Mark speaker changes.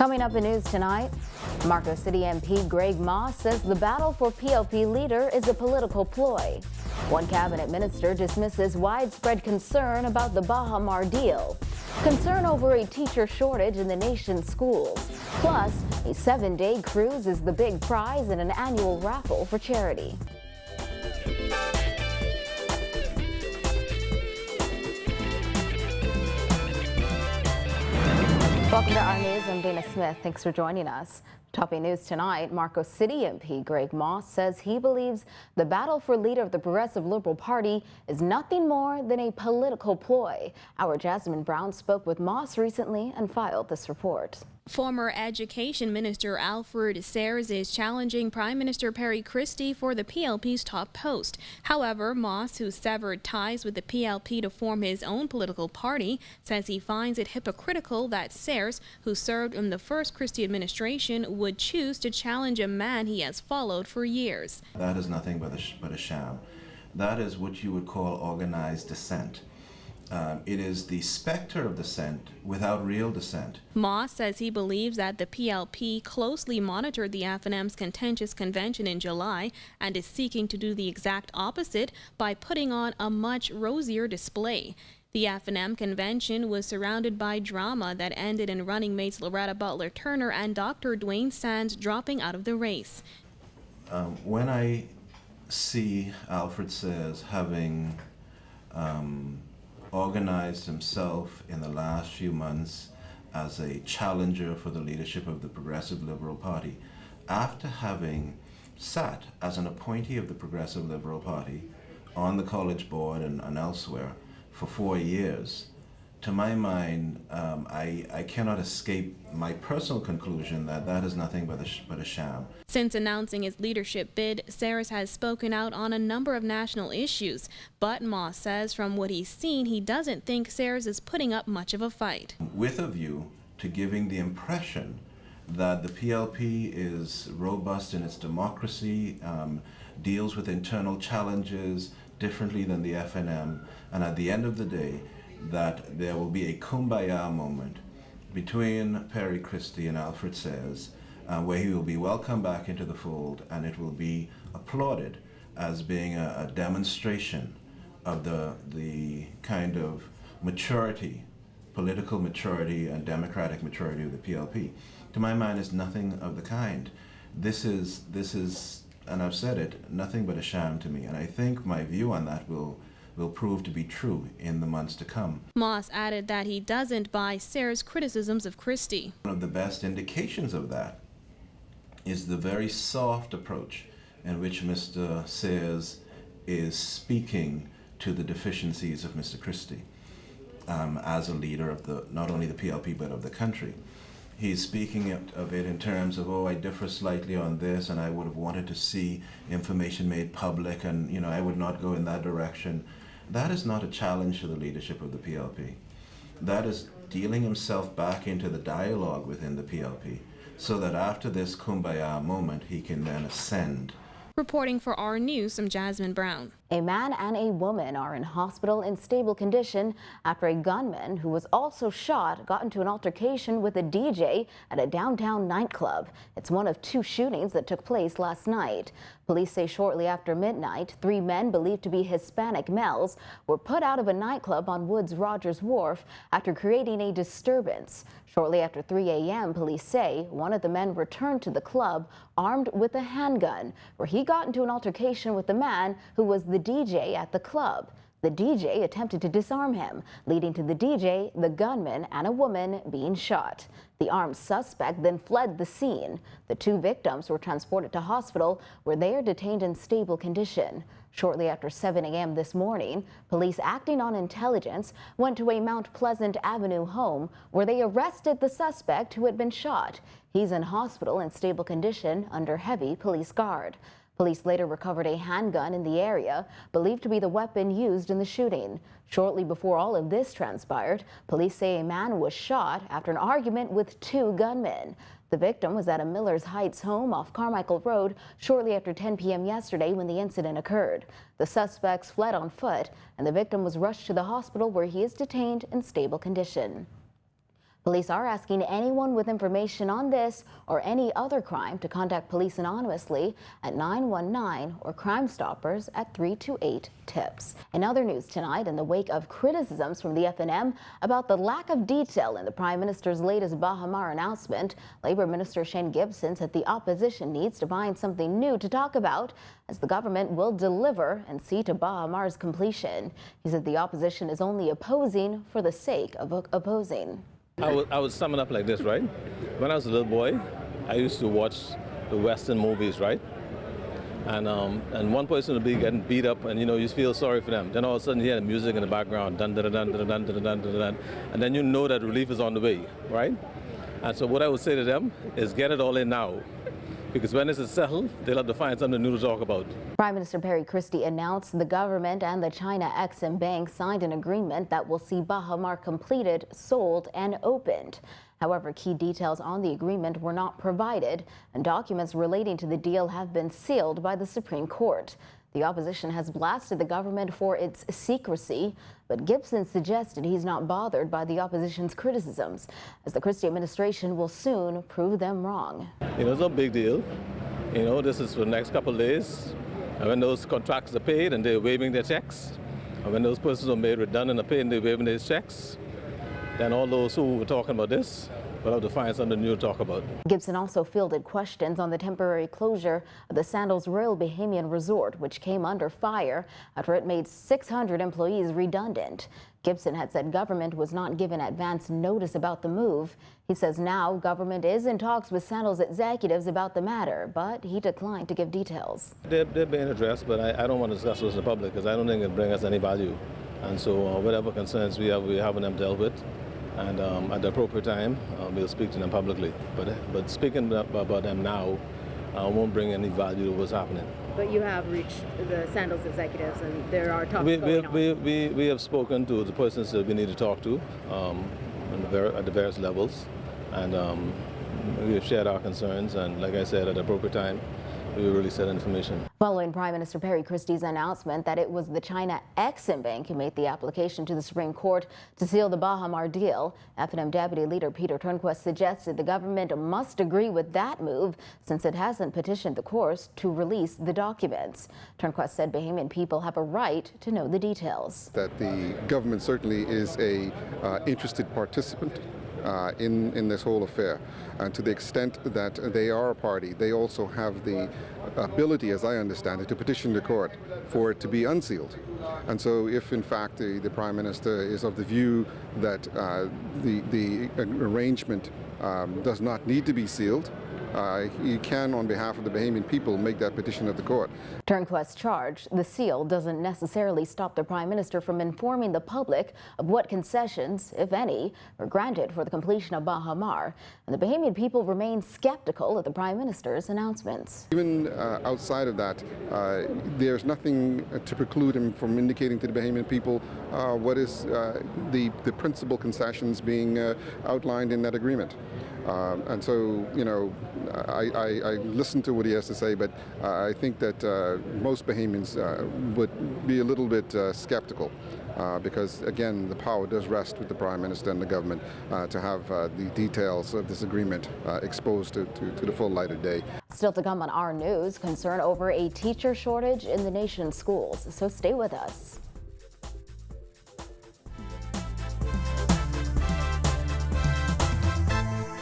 Speaker 1: Coming up in news tonight, Marco City MP Greg Moss says the battle for PLP leader is a political ploy. One cabinet minister dismisses widespread concern about the Baha Mar deal. Concern over a teacher shortage in the nation's schools. Plus, a 7-day cruise is the big prize in an annual raffle for charity. Welcome to our news. I'm Dana Smith. Thanks for joining us. Topping news tonight, Marco City MP Greg Moss says he believes the battle for leader of the Progressive Liberal Party is nothing more than a political ploy. Our Jasmine Brown spoke with Moss recently and filed this report.
Speaker 2: Former Education Minister Alfred Sayers is challenging Prime Minister Perry Christie for the PLP's top post. However, Moss, who severed ties with the PLP to form his own political party, says he finds it hypocritical that Sayers, who served in the first Christie administration, would choose to challenge a man he has followed for years.
Speaker 3: That is nothing but a sham. That is what you would call organized dissent. It is the specter of dissent without real dissent.
Speaker 2: Moss says he believes that the PLP closely monitored the F&M's contentious convention in July and is seeking to do the exact opposite by putting on a much rosier display. The F&M convention was surrounded by drama that ended in running mates Loretta Butler Turner and Dr. Dwayne Sands dropping out of the race.
Speaker 3: When I see Alfred Sayers having organized himself in the last few months as a challenger for the leadership of the Progressive Liberal Party, after having sat as an appointee of the Progressive Liberal Party on the college board and elsewhere for 4 years, to my mind, I cannot escape my personal conclusion that that is nothing but a sham.
Speaker 2: Since announcing his leadership bid, Sayers has spoken out on a number of national issues, but Moss says from what he's seen, he doesn't think Sayers is putting up much of a fight.
Speaker 3: With a view to giving the impression that the PLP is robust in its democracy, deals with internal challenges differently than the F&M, and at the end of the day, that there will be a kumbaya moment between Perry Christie and Alfred Sayers, where he will be welcomed back into the fold, and it will be applauded as being a demonstration of the kind of maturity, political maturity and democratic maturity of the PLP. To my mind, is nothing of the kind. This is, and I've said it, nothing but a sham to me, and I think my view on that will prove to be true in the months to come.
Speaker 2: Moss added that he doesn't buy Sayers' criticisms of Christie.
Speaker 3: One of the best indications of that is the very soft approach in which Mr. Sayers is speaking to the deficiencies of Mr. Christie as a leader of not only the PLP but of the country. He's speaking of it in terms of, oh, I differ slightly on this, and I would have wanted to see information made public, and I would not go in that direction. That is not a challenge to the leadership of the PLP. That is dealing himself back into the dialogue within the PLP, so that after this kumbaya moment, he can then ascend.
Speaker 2: Reporting for our news, I'm Jasmine Brown.
Speaker 1: A man and a woman are in hospital in stable condition after a gunman who was also shot got into an altercation with a DJ at a downtown nightclub. It's one of 2 shootings that took place last night. Police say shortly after midnight, 3 men believed to be Hispanic males were put out of a nightclub on Woods Rogers Wharf after creating a disturbance. Shortly after 3 a.m., police say one of the men returned to the club armed with a handgun, where he got into an altercation with the man who was the DJ at the club. The DJ attempted to disarm him, leading to the DJ, the gunman, and a woman being shot. The armed suspect then fled the scene. The 2 victims were transported to hospital, where they are detained in stable condition. Shortly after 7 a.m. this morning, police acting on intelligence went to a Mount Pleasant Avenue home where they arrested the suspect who had been shot. He's in hospital in stable condition under heavy police guard. Police later recovered a handgun in the area, believed to be the weapon used in the shooting. Shortly before all of this transpired, police say a man was shot after an argument with 2 gunmen. The victim was at a Millers Heights home off Carmichael Road shortly after 10 p.m. yesterday when the incident occurred. The suspects fled on foot, and the victim was rushed to the hospital where he is detained in stable condition. Police are asking anyone with information on this or any other crime to contact police anonymously at 919 or Crime Stoppers at 328-TIPS. In other news tonight, in the wake of criticisms from the FNM about the lack of detail in the Prime Minister's latest Baha Mar announcement, Labor Minister Shane Gibson said the opposition needs to find something new to talk about, as the government will deliver and see to Baha Mar's completion. He said the opposition is only opposing for the sake of opposing.
Speaker 4: I would sum it up like this, right? When I was a little boy, I used to watch the Western movies, right? And one person would be getting beat up, and you feel sorry for them. Then all of a sudden you hear the music in the background, dun dun dun dun dun dun dun dun dun, and then you know that relief is on the way, right? And so what I would say to them is get it all in now, because when this is settled, they'll have to find something new to talk about.
Speaker 1: Prime Minister Perry Christie announced the government and the China Exim Bank signed an agreement that will see Baha Mar completed, sold, and opened. However, key details on the agreement were not provided, and documents relating to the deal have been sealed by the Supreme Court. The opposition has blasted the government for its secrecy, but Gibson suggested he's not bothered by the opposition's criticisms, as the Christie administration will soon prove them wrong.
Speaker 4: It's no big deal. This is for the next couple of days. And when those contracts are paid and they're waiving their checks, and when those persons are made redundant and paid and they're waiving their checks, then all those who were talking about this will have to find something new to talk about.
Speaker 1: Gibson also fielded questions on the temporary closure of the Sandals Royal Bahamian Resort, which came under fire after it made 600 employees redundant. Gibson had said government was not given advance notice about the move. He says now government is in talks with Sandals executives about the matter, but he declined to give details.
Speaker 4: They're being addressed, but I don't want to discuss this in the public because I don't think it'll bring us any value. And so whatever concerns we have, we're having them dealt with. And at the appropriate time, we'll speak to them publicly. But speaking about them now won't bring any value to what's happening.
Speaker 5: But you have reached the Sandals executives, and there are talks going on.
Speaker 4: We have spoken to the persons that we need to talk to at the various levels, and we have shared our concerns. And like I said, at the appropriate time, we will release that information.
Speaker 1: Following Prime Minister Perry Christie's announcement that it was the China Exim Bank who made the application to the Supreme Court to seal the Baha Mar deal, FNM Deputy Leader Peter Turnquist suggested the government must agree with that move since it hasn't petitioned the courts to release the documents. Turnquist said Bahamian people have a right to know the details.
Speaker 6: That the government certainly is a interested participant in this whole affair, and to the extent that they are a party, they also have the ability, as I understand it, to petition the court for it to be unsealed. And so if in fact the Prime Minister is of the view that the arrangement does not need to be sealed, he can, on behalf of the Bahamian people, make that petition at the court.
Speaker 1: Turnquist charged the seal doesn't necessarily stop the Prime Minister from informing the public of what concessions, if any, were granted for the completion of Baha Mar. And the Bahamian people remain skeptical of the Prime Minister's announcements.
Speaker 6: Even outside of that, there's nothing to preclude him from indicating to the Bahamian people what is the principal concessions being outlined in that agreement. And so, I listen to what he has to say, but I think that most Bahamians would be a little bit skeptical because, again, the power does rest with the Prime Minister and the government to have the details of this agreement exposed to the full light of day.
Speaker 1: Still to come on our news, concern over a teacher shortage in the nation's schools, so stay with us.